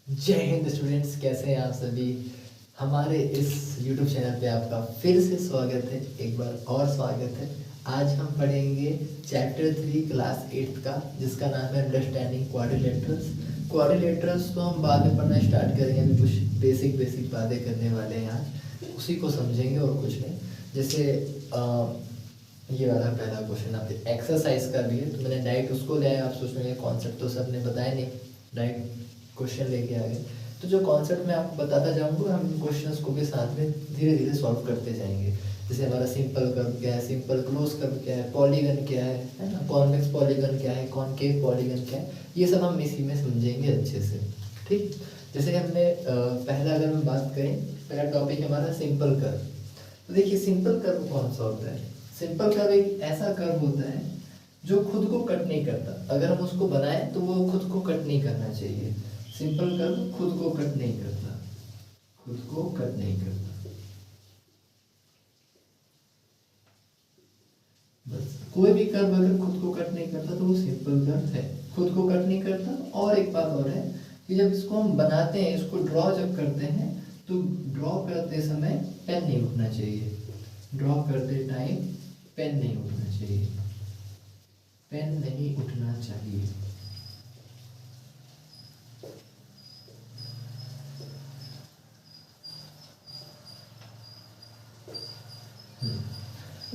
जय हिंद स्टूडेंट्स, कैसे हैं आप सभी। हमारे इस YouTube चैनल पे आपका फिर से स्वागत है, एक बार और स्वागत है। आज हम पढ़ेंगे चैप्टर 3 क्लास 8 का, जिसका नाम है अंडरस्टैंडिंग क्वाड्रिलेटरल्स। क्वाड्रिलेटरल्स तो हम बाद में पढ़ना स्टार्ट करेंगे, अभी कुछ बेसिक बातें करने वाले हैं आज, उसी को समझेंगे और कुछ नहीं। जैसे ये वाला पहला क्वेश्चन आप एक्सरसाइज का भी है, तो मैंने डायरेक्ट उसको ले आया। आप सोच रहे हैं कॉन्सेप्ट तो सबने बताया नहीं, डायरेक्ट क्वेश्चन लेके आ गए। तो जो कॉन्सेप्ट मैं आपको बताता जाऊंगा, हम इन क्वेश्चंस को भी साथ में धीरे धीरे सॉल्व करते जाएंगे। जैसे हमारा सिंपल कर्व क्या है, सिंपल क्लोज कर्व क्या है, पॉलीगन क्या है ना, कॉन्वेक्स पॉलीगन क्या है, कॉनकेव पॉलीगन क्या है, ये सब हम इसी में समझेंगे अच्छे से। ठीक, जैसे हमने पहला अगर हम बात करें, पहला टॉपिक हमारा सिंपल कर्व। तो देखिए सिंपल कर्व कौन सा होता है। सिंपल कर्व एक ऐसा कर्व होता है जो खुद को कट नहीं करता। अगर हम उसको बनाएं तो वो खुद को कट नहीं करना चाहिए। सिंपल कर्व खुद को कट नहीं करता, खुद को कट नहीं करता। बस कोई भी कर्व अगर खुद को कट नहीं करता तो वो सिंपल कर्व है, खुद को कट नहीं करता। और एक बात और है कि जब इसको हम बनाते हैं, इसको ड्रॉ जब करते हैं, तो ड्रॉ करते समय पेन नहीं उठना चाहिए। ड्रॉ करते टाइम पेन नहीं उठना चाहिए, पेन नहीं उठना चाहिए।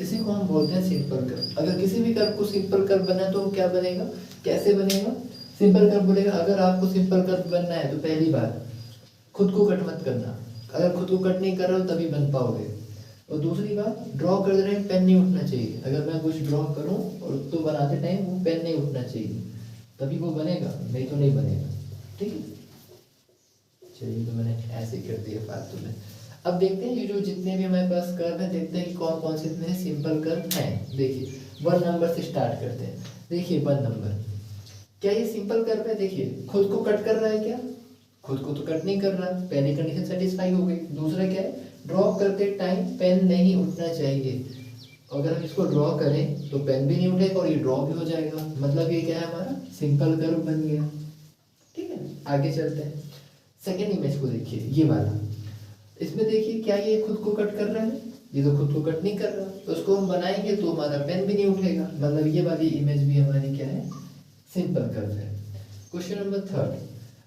इसी को हम बोलते हैं सिंपल कर्व। अगर किसी भी कर्व को सिंपल कर्व बनना है तो वो क्या बनेगा, कैसे बनेगा, सिंपल कर्व बोलेगा। अगर आपको सिंपल कर्व बनना है तो पहली बात खुद को कट मत करना। अगर खुद को कट नहीं कर रहे हो तभी बन पाओगे। और दूसरी बात, ड्रॉ कर रहे हैं पेन नहीं उठना चाहिए। अगर मैं कुछ ड्रॉ करूं और तो बनाते टाइम वो पेन नहीं उठना चाहिए, तभी वो बनेगा, नहीं तो नहीं बनेगा। ठीक है, चलिए तो मैंने ऐसे कर दिया फालतू में। अब देखते हैं ये जो जितने भी हमारे पास कर्व हैं, देखते हैं कि कौन कौन से इतने सिंपल कर्व हैं। देखिए 1 नंबर से स्टार्ट करते हैं। देखिए 1 नंबर, क्या ये सिंपल कर्व है। देखिए खुद को कट कर रहा है क्या, खुद को तो कट नहीं कर रहा, पहली कंडीशन सेटिस्फाई हो गई। दूसरा क्या है, ड्रॉ करते टाइम पेन नहीं उठना चाहिए। अगर हम इसको ड्रॉ करें तो पेन भी नहीं उठेगा और ये ड्रॉ भी हो जाएगा, मतलब ये क्या है, हमारा सिंपल कर्व बन गया। ठीक है, आगे चलते हैं। सेकेंड इमेज को देखिए, ये वाला। इसमें देखिए क्या ये खुद को कट कर रहा है, ये तो खुद को कट नहीं कर रहा। तो उसको हम बनाएंगे तो हमारा पेन भी नहीं उठेगा, मतलब ये वाली इमेज भी हमारी क्या है, सिंपल कर्व है। क्वेश्चन नंबर 3,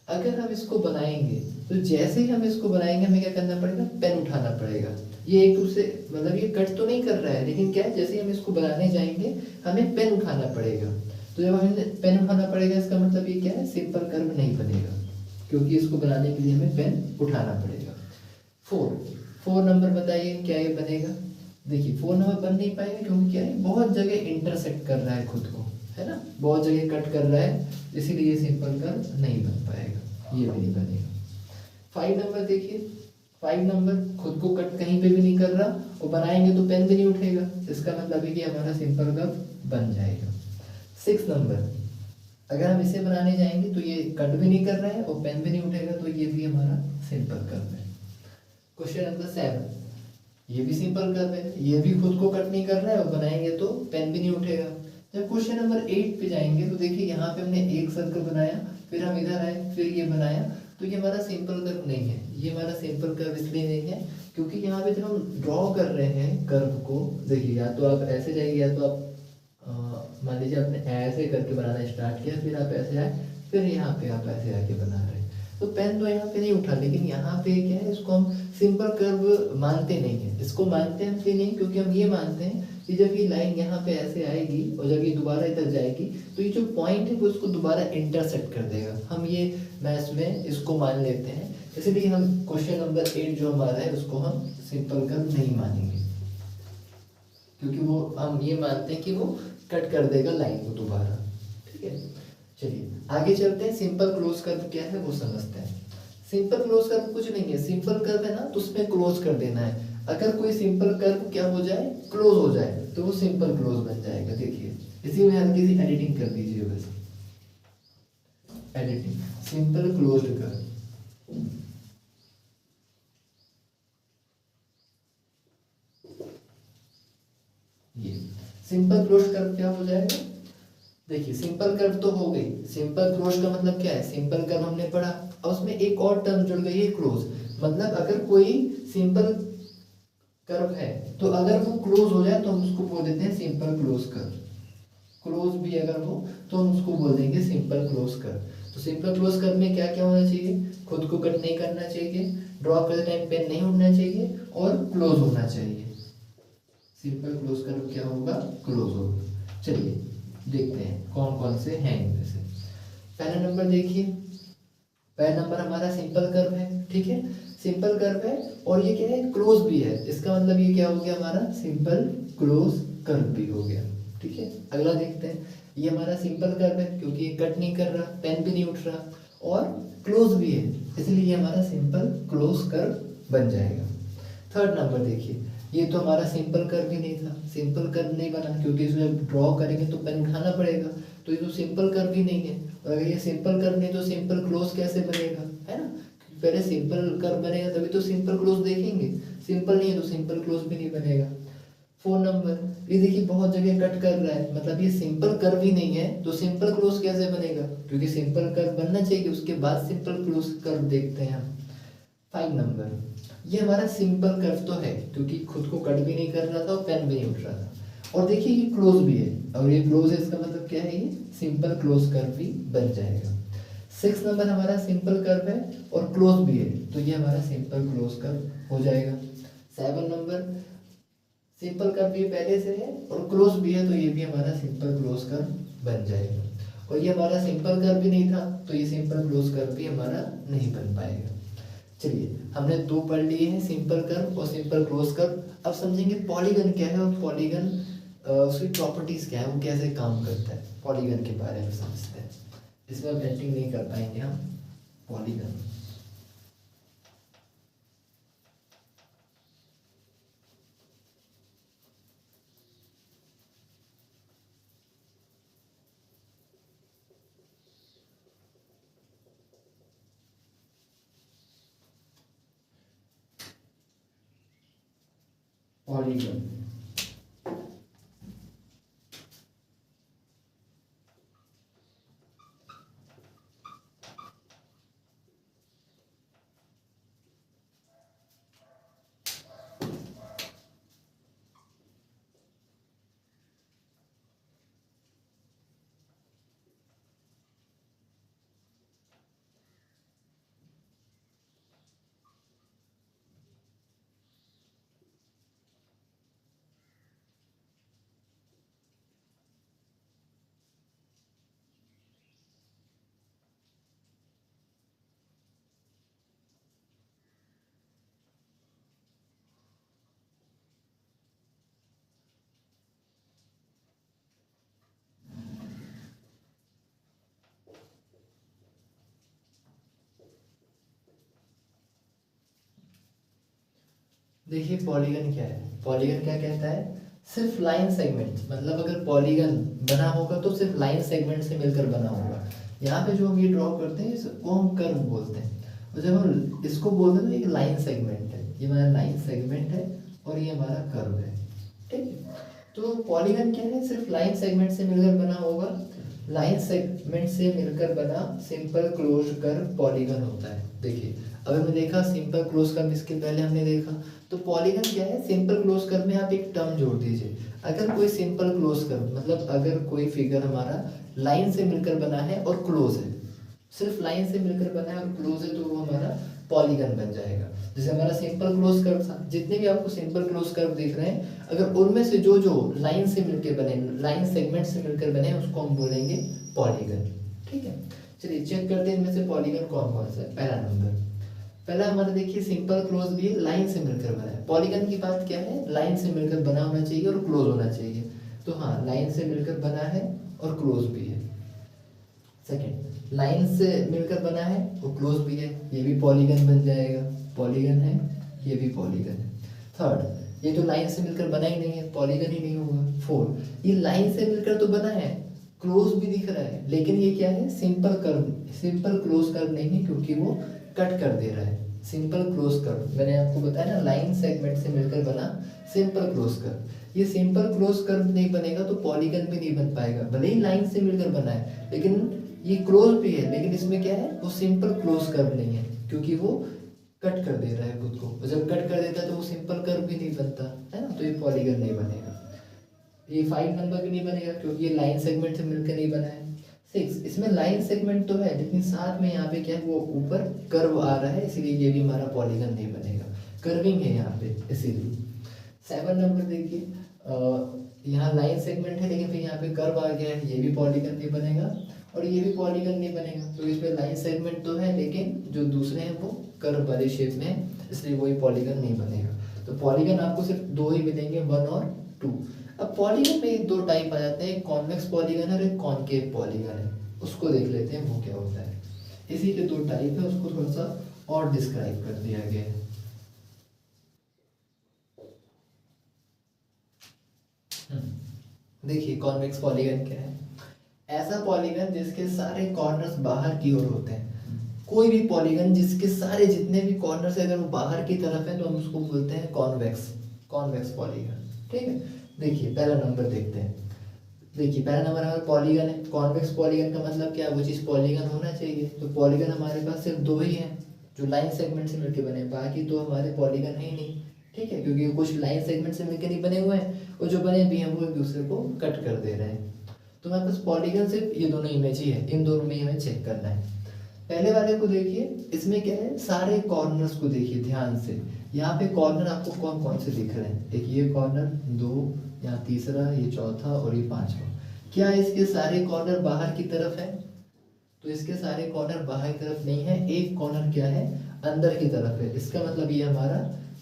अगर हम इसको बनाएंगे तो जैसे ही हम इसको बनाएंगे हमें क्या करना पड़ेगा, पेन उठाना पड़ेगा। ये एक दूसरे, मतलब ये कट तो नहीं कर रहा है, लेकिन क्या है, जैसे ही हम इसको बनाने जाएंगे हमें पेन उठाना पड़ेगा। तो जब हमें पेन उठाना पड़ेगा, इसका मतलब ये क्या है, सिंपल कर्व नहीं बनेगा, क्योंकि इसको बनाने के लिए हमें पेन उठाना पड़ेगा। 4 नंबर बताइए क्या ये बनेगा। देखिए 4 नंबर बन नहीं पाएगा, क्योंकि क्या है, बहुत जगह इंटरसेक्ट कर रहा है खुद को, है ना, बहुत जगह कट कर रहा है, इसीलिए ये सिंपल कर्व नहीं बन पाएगा, ये भी नहीं बनेगा। 5 नंबर देखिए, 5 नंबर खुद को कट कहीं पे भी नहीं कर रहा और बनाएंगे तो पेन भी नहीं उठेगा, इसका मतलब है कि हमारा सिंपल कर्व बन जाएगा। 6 नंबर, अगर हम इसे बनाने जाएंगे तो ये कट भी नहीं कर रहा है और पेन भी नहीं उठेगा, तो ये भी हमारा सिंपल कर्व है। क्वेश्चन नंबर 7, ये भी सिंपल कर्व है, ये भी खुद को कट नहीं कर रहा है और बनाएंगे तो पेन भी नहीं उठेगा। जब क्वेश्चन नंबर 8 पे जाएंगे तो देखिए यहाँ पे हमने एक सर्कल बनाया, फिर हम इधर आए, फिर ये बनाया, तो ये हमारा सिंपल कर्व नहीं है। ये हमारा सिंपल कर्व इसलिए नहीं है क्योंकि यहाँ पे जब हम ड्रॉ कर रहे हैं कर्व को, देखिए या तो आप ऐसे जाइए, या तो आप मान लीजिए आपने ऐसे करके बनाना स्टार्ट किया, फिर आप ऐसे आए, फिर यहाँ पे आप ऐसे आके बना रहे हैं, तो पेन तो यहाँ पे नहीं उठा। लेकिन यहाँ पे क्या है, इसको हम सिंपल कर्व मानते नहीं है। इसको मानते हैं इसलिए नहीं क्योंकि हम ये मानते हैं कि जब ये लाइन यहाँ पे ऐसे आएगी और जब ये दोबारा इधर जाएगी तो ये जो पॉइंट है वो इसको दोबारा इंटरसेक्ट कर देगा। हम ये मैथ्स में इसको मान लेते हैं, इसलिए हम क्वेश्चन नंबर 8 जो हमारा है उसको हम सिंपल कर्व नहीं मानेंगे, क्योंकि वो हम ये मानते हैं कि वो कट कर देगा लाइन को दोबारा। ठीक है, चलिए आगे चलते हैं। सिंपल क्लोज कर्व क्या है वो समझते हैं। सिंपल क्लोज कर्व कुछ नहीं है, सिंपल कर्व है ना, तो उसमें क्लोज कर देना है। अगर कोई सिंपल कर्व क्या हो जाए, क्लोज हो जाए, तो वो सिंपल क्लोज बन जाएगा। देखिए इसी में हल्की सी एडिटिंग कर दीजिए, बस एडिटिंग, सिंपल क्लोज्ड कर्व। ये सिंपल क्लोज कर्व क्या हो जाएगा, देखिए सिंपल कर्व तो हो गई। सिंपल क्लोज का मतलब क्या है, सिंपल कर्व हमने पढ़ा, और उसमें एक और टर्म जुड़ गई है क्लोज, मतलब अगर कोई सिंपल कर्व है तो अगर वो क्लोज हो जाए तो हम उसको बोल देते हैं सिंपल क्लोज कर्व। क्लोज भी अगर हो तो हम उसको बोल देंगे सिंपल क्लोज कर्व। तो सिंपल क्लोज कर्व में क्या क्या होना चाहिए, खुद को कट नहीं करना चाहिए, ड्रॉ करते टाइम पेन नहीं उड़ना चाहिए और क्लोज होना चाहिए। सिंपल क्लोज कर्व क्या होगा, क्लोज होगा। चलिए देखते हैं कौन कौन से हैं इनमें से। पहला नंबर देखिए, पहला नंबर हमारा सिंपल कर्व है, ठीक है, सिंपल कर्व है और ये क्या है, क्लोज भी है। इसका मतलब ये क्या हो गया, हमारा सिंपल क्लोज कर्व भी हो गया, ठीक है। अगला देखते हैं, ये हमारा सिंपल कर्व है क्योंकि ये कट नहीं कर रहा, पेन भी नहीं उठ रहा और क्लोज भी है, इसलिए ये हमारा सिंपल क्लोज कर्व बन जाएगा। थर्ड नंबर देखिए, ये तो हमारा सिंपल कर्व ही नहीं था, सिंपल कर्व नहीं बना क्योंकि इसमें ड्रॉ करेंगे तो पेन उठाना पड़ेगा, तो ये तो सिंपल कर्व ही नहीं है। और अगर ये सिंपल कर्व नहीं तो सिंपल क्लोज कैसे बनेगा, है ना। पहले सिंपल कर्व बनेगा तभी तो सिंपल क्लोज देखेंगे, सिंपल नहीं है तो सिंपल क्लोज भी नहीं बनेगा। 4 नंबर, ये देखिए बहुत जगह कट कर रहा है, मतलब ये सिंपल कर्व ही नहीं है तो सिंपल क्लोज कैसे बनेगा, क्योंकि सिंपल कर्व बनना चाहिए उसके बाद सिंपल क्लोज कर्व देखते हैं हम। 5 नंबर, ये हमारा सिंपल कर्व तो है क्योंकि खुद को कट भी नहीं कर रहा था और पेन भी नहीं उठ रहा था, और देखिए ये क्लोज भी है और ये क्लोज है, इसका मतलब क्या है, ये सिंपल क्लोज कर्व भी बन जाएगा। 6 नंबर हमारा सिंपल कर्व है और क्लोज भी है तो ये हमारा सिंपल क्लोज कर्व हो जाएगा। 7 नंबर, सिंपल कर्व भी पहले से है और क्लोज भी है तो ये भी हमारा सिंपल क्लोज कर्व बन जाएगा। और ये हमारा सिंपल कर्व भी नहीं था तो ये सिंपल क्लोज कर्व भी हमारा नहीं बन पाएगा। चलिए हमने 2 पढ़ लिए हैं, सिंपल कर्व और सिंपल क्लोज कर्व। अब समझेंगे पॉलीगन क्या है और पॉलीगन उसकी प्रॉपर्टीज क्या है, वो कैसे काम करता है, पॉलीगन के बारे में समझते हैं। इसमें पेंटिंग नहीं कर पाएंगे हम। पॉलीगन, पॉलीगन देखिए पॉलीगन क्या है, पॉलीगन क्या कहता है, सिर्फ लाइन सेगमेंट, मतलब अगर पॉलीगन बना होगा तो सिर्फ लाइन सेगमेंट से मिलकर बना होगा। यहाँ पे जो हम ये ड्रॉ करते हैं इसको हम कर्व बोलते हैं, और जब हम इसको बोलते हैं तो एक लाइन सेगमेंट है, ये हमारा लाइन सेगमेंट है और ये हमारा कर्व है, ठीक है। तो पॉलीगन क्या है, सिर्फ लाइन सेगमेंट से मिलकर बना होगा, लाइन सेगमेंट से मिलकर बना सिंपल क्लोज कर्व पॉलीगन होता है। देखिए अगर हमने देखा सिंपल क्लोज कर्व, इसके पहले हमने देखा, तो पॉलीगन क्या है, सिंपल क्लोज कर्व में आप एक टर्म जोड़ दीजिए। अगर कोई सिंपल क्लोज कर्व, मतलब अगर कोई फिगर हमारा लाइन से मिलकर बना है और क्लोज है, सिर्फ लाइन से मिलकर बना है और क्लोज है, तो वो हमारा पॉलीगन बन जाएगा। जैसे हमारा सिंपल क्लोज कर्व था, जितने भी आपको सिंपल क्लोज कर्व दिख रहे हैं, अगर उनमें से जो जो लाइन से मिलकर बने, लाइन सेगमेंट से मिलकर बने, उसको हम बोलेंगे पॉलीगन, ठीक है। चलिए चेक करते हैं इनमें से पॉलीगन कौन कौन सा है। पहला नंबर, पहला हमारा देखिए सिंपल क्लोज भी लाइन से मिलकर बना है। पॉलीगन की बात क्या है, लाइन से मिलकर बना होना चाहिए और क्लोज होना चाहिए, तो हाँ लाइन से मिलकर बना है और क्लोज भी है। सेकंड, लाइन से मिलकर बना है और क्लोज भी है, ये भी पॉलीगन बन जाएगा, पॉलीगन है, ये भी पॉलीगन है। थर्ड, ये तो लाइन से मिलकर बना ही नहीं है, पॉलीगन ही नहीं होगा। फोर्थ, ये लाइन से मिलकर तो बना है, क्लोज भी दिख रहा है, लेकिन ये क्या है, simple curve, simple close curve नहीं है क्योंकि वो कट कर दे रहा है। सिंपल क्लोज कर्व मैंने आपको बताया ना, लाइन सेगमेंट से मिलकर बना सिंपल क्लोज कर्व। ये सिंपल क्लोज कर्व नहीं बनेगा तो पॉलीगन भी नहीं बन पाएगा, भले ही लाइन से मिलकर बना है, लेकिन ये क्लोज भी है, लेकिन इसमें क्या है, वो सिंपल क्लोज कर्व नहीं है, क्योंकि वो कट कर दे रहा है खुद को, और जब कट कर देता है तो वो सिंपल कर्व भी नहीं बनता है ना, तो ये पॉलीगन नहीं बनेगा। ये 5 नंबर भी नहीं बनेगा, क्योंकि ये लाइन सेगमेंट से मिलकर नहीं बना है। 6, इसमें लाइन सेगमेंट तो है, लेकिन साथ में यहाँ पे क्या है, वो ऊपर कर्व आ रहा है, इसीलिए ये भी हमारा पॉलीगन नहीं बनेगा, कर्विंग है यहाँ पे इसीलिए। 7 नंबर देखिए, यहाँ लाइन सेगमेंट है, लेकिन फिर यहाँ पे कर्व आ गया है, ये भी पॉलीगन नहीं बनेगा, और ये भी पॉलीगन नहीं बनेगा, तो इसमें लाइन सेगमेंट तो है, लेकिन जो दूसरे हैं वो कर्व वाले शेप में है, इसलिए वही पॉलीगन नहीं बनेगा। तो पॉलीगन आपको सिर्फ 2 ही मिलेंगे, 1 और 2। अब पॉलीगन में 2 टाइप आ जाते हैं, एक कॉन्वेक्स पॉलीगन है और एक कॉनकेव पॉलीगन है, उसको देख लेते हैं वो क्या होता है। इसी के 2 टाइप है, उसको थोड़ा सा और डिस्क्राइब कर दिया गया है। देखिए कॉन्वेक्स पॉलीगन क्या है, ऐसा पॉलीगन जिसके सारे कॉर्नर्स बाहर की ओर होते हैं। कोई भी पॉलीगन जिसके सारे जितने भी कॉर्नर्स है अगर वो बाहर की तरफ है तो हम उसको बोलते हैं कॉन्वेक्स, कॉन्वेक्स पॉलीगन। ठीक है, देखिए पहला नंबर देखते हैं। देखिए पहला नंबर हमारा पॉलीगन है, कॉन्वेक्स पॉलीगन का मतलब क्या है, वो चीज़ पॉलीगन होना चाहिए। तो पॉलीगन हमारे पास सिर्फ 2 ही हैं जो लाइन सेगमेंट से मिलकर बने, बाकी तो हमारे पॉलीगन है ही नहीं। ठीक है, क्योंकि कुछ लाइन सेगमेंट से मिलकर नहीं बने हुए हैं, और जो बने भी हैं वो एक दूसरे को कट कर दे रहे हैं। तो हमारे पास पॉलीगन सिर्फ ये दोनों इमेज ही है, इन दोनों में हमें चेक करना है। पहले वाले को देखिए, इसमें क्या है, सारे कॉर्नर्स को देखिए ध्यान से। यहाँ पे कॉर्नर आपको कौन कौन से दिख रहे हैं, एक ये कॉर्नर, 2, यहाँ तीसरा, ये चौथा और ये 5वां। क्या इसके सारे कॉर्नर बाहर की तरफ है? तो इसके सारे कॉर्नर बाहर की तरफ नहीं है, एक कॉर्नर क्या है, अंदर की तरफ है। इसका मतलब ये हमारा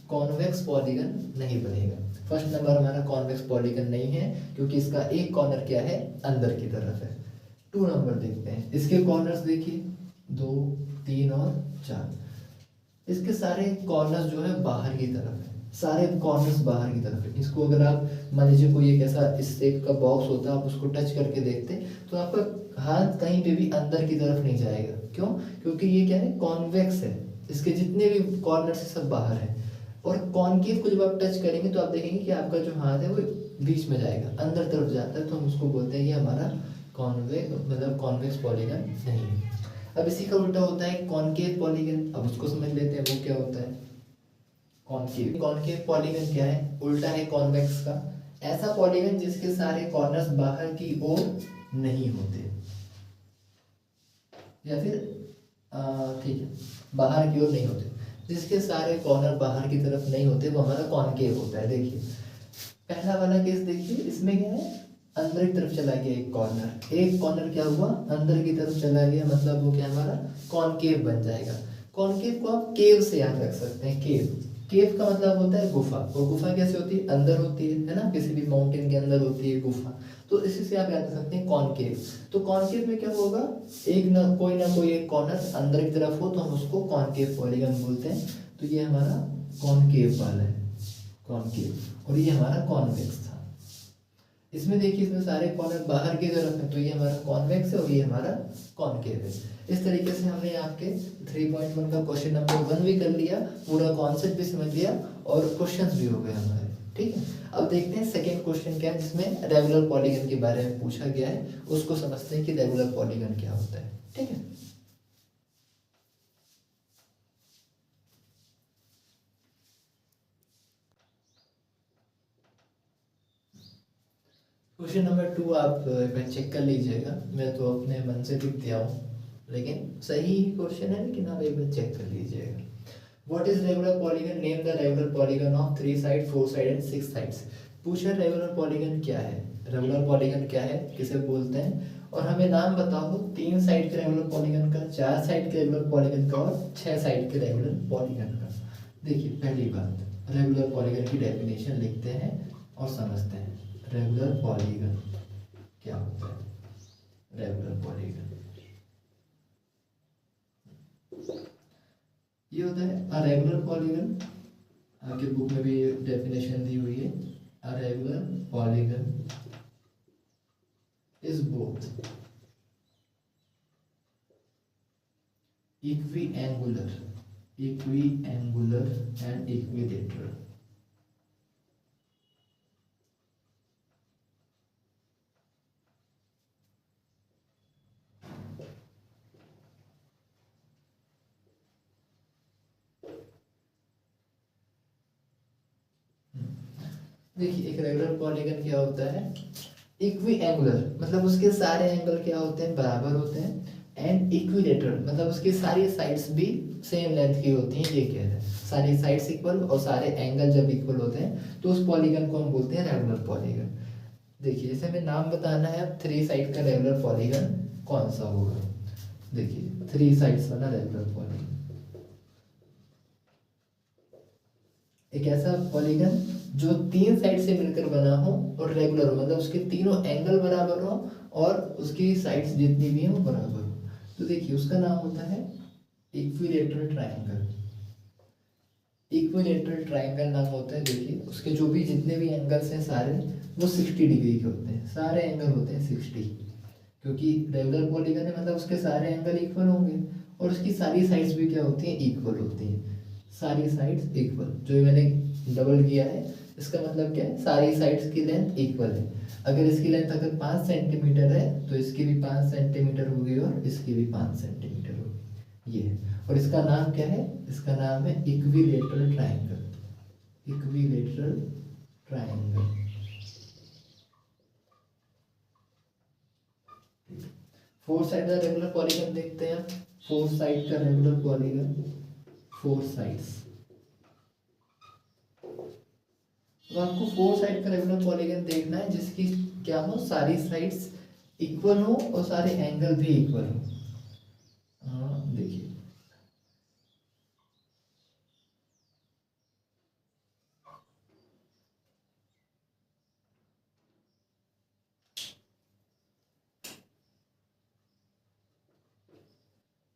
कॉन्वेक्स पॉलीगन नहीं बनेगा। फर्स्ट नंबर हमारा कॉन्वेक्स पॉलीगन नहीं है, क्योंकि इसका एक कॉर्नर क्या है, अंदर की तरफ है। 2 नंबर देखते हैं, इसके कॉर्नर्स देखिए, 2, 3 और 4। इसके सारे कॉर्नर्स जो है बाहर की तरफ है, सारे कॉर्नर्स बाहर की तरफ है। इसको अगर आप मान लीजिए कोई एक ऐसा इस शेप का बॉक्स होता है, आप उसको टच करके देखते तो आपका हाथ कहीं पे भी अंदर की तरफ नहीं जाएगा। क्यों? क्योंकि ये क्या है, कॉन्वेक्स है, इसके जितने भी कॉर्नर्स है सब बाहर है। और कॉनकेव को जब आप टच करेंगे तो आप देखेंगे कि आपका जो हाथ है वो बीच में जाएगा, अंदर तरफ जाता है, तो हम उसको बोलते हैं ये हमारा कॉन्वेक्स, मतलब कॉन्वेक्स पॉलीगन नहीं है। अब इसी का उल्टा होता है कॉनकेव पॉलीगन, अब उसको समझ लेते हैं वो क्या होता है। कॉनकेव, कॉनकेव पॉलीगन क्या है, उल्टा है कॉन्वेक्स का। ऐसा पॉलीगन जिसके सारे कॉर्नर्स बाहर की ओर नहीं होते, या फिर ठीक है, बाहर की ओर नहीं होते, जिसके सारे कॉर्नर बाहर की तरफ नहीं होते, वो हमारा कॉनकेव होता है। देखिए पहला वाला केस देखिए, इसमें क्या है, अंदर की तरफ चला गया एक कॉर्नर, एक कॉर्नर क्या हुआ, अंदर की तरफ चला गया, मतलब वो क्या हमारा कॉनकेव बन जाएगा। कॉनकेव को आप केव से याद रख सकते हैं, केव, केव का मतलब होता है गुफा, और गुफा कैसे होती है, अंदर होती है ना, किसी भी माउंटेन के अंदर होती है गुफा, तो इसी से आप याद कर सकते हैं कॉनकेव। तो कॉनकेव में क्या होगा, एक ना कोई एक कॉर्नर अंदर की तरफ हो तो हम उसको कॉनकेव पॉलीगन बोलते हैं। तो ये हमारा कॉनकेव वाला है, कॉनकेव, और ये हमारा कॉन्वेक्स था। इसमें देखिए इसमें सारे कॉर्नर बाहर की तरफ है, तो ये हमारा कॉन्वेक्स है और ये हमारा कॉनकेव है। इस तरीके से हमने आपके 3.1 का क्वेश्चन नंबर 1 भी कर लिया, पूरा कॉन्सेप्ट भी समझ लिया और क्वेश्चंस भी हो गए हमारे। ठीक है, अब देखते हैं सेकंड क्वेश्चन क्या है, जिसमें रेगुलर पॉलीगन के बारे में पूछा गया है, उसको समझते हैं कि रेगुलर पॉलीगन क्या होता है। ठीक है, क्वेश्चन नंबर 2 आप एक बार चेक कर लीजिएगा, मैं तो अपने मन से लिख दिया हूँ, लेकिन सही क्वेश्चन है, लेकिन आप एक बार चेक कर लीजिएगा। What is regular polygon, name the regular polygon of 3 side, 4 side and 6 sides. पूछा रेगुलर पॉलीगन क्या है, रेगुलर पॉलीगन क्या है, किसे बोलते हैं, और हमें नाम बताओ 3 साइड के रेगुलर पॉलीगन का, 4 साइड के रेगुलर पॉलीगन का और 6 साइड के रेगुलर पॉलीगन का। देखिए पहली बात, रेगुलर पॉलीगन की डेफिनेशन लिखते हैं और समझते हैं। रेगुलर पॉलीगन क्या होता है, रेगुलर पॉलीगन ये होता है अ रेगुलर पॉलीगन, आपके बुक में भी डेफिनेशन दी हुई है। A regular polygon is both equiangular and equilateral। देखिए एक रेगुलर पॉलीगन क्या होता है, इक्वी एंगुलर मतलब उसके सारे एंगल क्या होते हैं, बराबर होते हैं, एंड इक्विलेटरल मतलब उसकी सारी साइड्स भी सेम लेंथ की होती हैं, ये कह रहे हैं सारी साइड्स इक्वल और सारे एंगल जब इक्वल होते हैं तो उस पॉलीगन को हम बोलते हैं रेगुलर पॉलीगन। देखिए जैसे हमें नाम बताना है, अब 3 साइड का रेगुलर पॉलीगन कौन सा होगा। देखिए 3 साइड्स वाला रेगुलर पॉलीगन, एक ऐसा पॉलीगन जो 3 साइड से मिलकर बना हो और रेगुलर हो मतलब उसके तीनों एंगल बराबर हो और उसकी साइड्स जितनी भी हैं वो बराबर हो, तो देखिए उसका नाम होता है इक्विलेटरल ट्रायंगल। इक्विलेटरल ट्रायंगल नाम होता है। देखिए उसके जो भी जितने भी एंगल्स हैं सारे वो 60 डिग्री के होते हैं, सारे एंगल होते हैं 60, क्योंकि रेगुलर पॉलीगन है मतलब उसके सारे एंगल इक्वल होंगे और उसकी सारी साइड्स भी क्या होती हैं, इक्वल होती हैं, सारी साइड्स इक्वल। जो मैंने डबल किया है इसका मतलब क्या है, सारी साइड्स की लेंथ इक्वल है। अगर इसकी लेंथ अगर 5 सेंटीमीटर है तो इसकी भी 5 सेंटीमीटर होगी और इसकी भी 5 सेंटीमीटर होगी, ये है। और इसका नाम क्या है, इसका नाम है equilateral triangle. Equilateral triangle. 4 side का रेगुलर पॉलीगन देखते हैं। 4 साइड का रेगुलर पॉलीगन, 4 साइड्स, तो आपको 4 साइड का रेगुलर पॉलीगन देखना है जिसकी क्या हो, सारी साइड्स इक्वल हो और सारे एंगल भी इक्वल हो। देखिए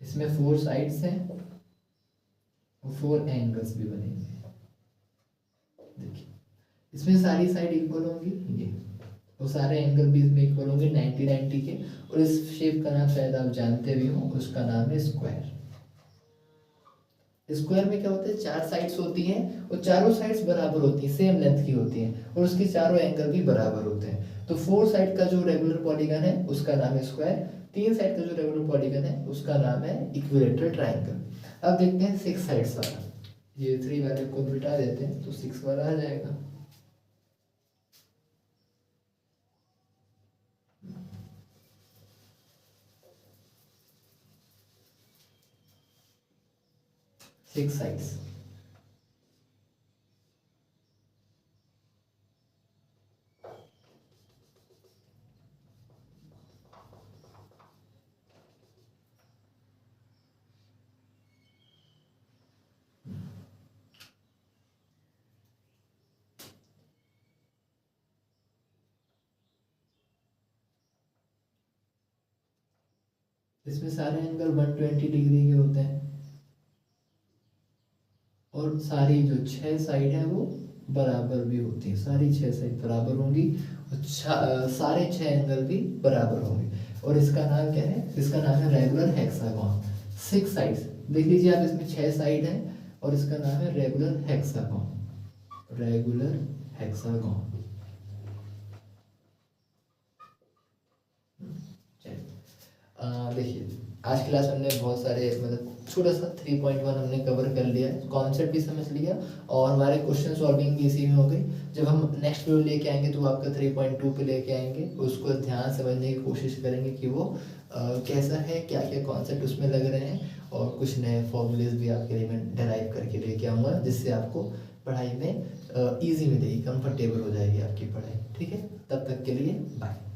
इसमें 4 साइड्स हैं और 4 एंगल्स भी बनेंगे। देखिए इसमें सारी साइड इक्वल होंगी, ये और सारे एंगल भी इसमें इक्वल होंगे 90-90 के। और इस शेप का नाम शायद आप जानते भी हो, उसका नाम है स्क्वायर। स्क्वायर में क्या होता है, 4 साइड्स होती हैं और चारों साइड्स बराबर होती हैं, सेम लेंथ की होती हैं और उसके चारों एंगल भी बराबर होते हैं। तो 4 साइड का जो रेगुलर पॉलीगन है उसका नाम है स्क्वायर, 3 साइड का जो रेगुलर पॉलीगन है उसका नाम है इक्विलेटरल ट्रायंगल। अब देखते हैं 6 साइड्स वाला, ये 3 वाले को मिटा देते हैं तो 6 वाला आ जाएगा। सिक्स साइड्स, इसमें सारे एंगल 120 डिग्री के होते हैं और सारी जो 6 साइड है वो बराबर भी होती है, सारी 6 साइड बराबर होंगी और सारे 6 एंगल भी बराबर होंगे। और इसका नाम क्या है, इसका नाम है रेगुलर हेक्सागोन। 6 साइड्स देख लीजिए आप, इसमें 6 साइड है और इसका नाम है रेगुलर हेक्सागोन। Regular hexagon. देखिए आज क्लास हमने बहुत सारे मतलब छोटा सा 3.1 हमने कवर कर लिया है, कॉन्सेप्ट भी समझ लिया और हमारे क्वेश्चन सॉल्विंग भी इसी में हो गई। जब हम नेक्स्ट वीडियो लेके आएंगे तो आपका 3.2 पे लेके आएंगे, उसको ध्यान से समझने की कोशिश करेंगे कि वो कैसा है, क्या क्या कॉन्सेप्ट उसमें लग रहे हैं और कुछ नए फॉर्मूलेज भी आपके लिए मैं डराइव करके लेके आऊँगा जिससे आपको पढ़ाई में ईजी मिलेगी, कंफर्टेबल हो जाएगी आपकी पढ़ाई। ठीक है, तब तक के लिए बाय।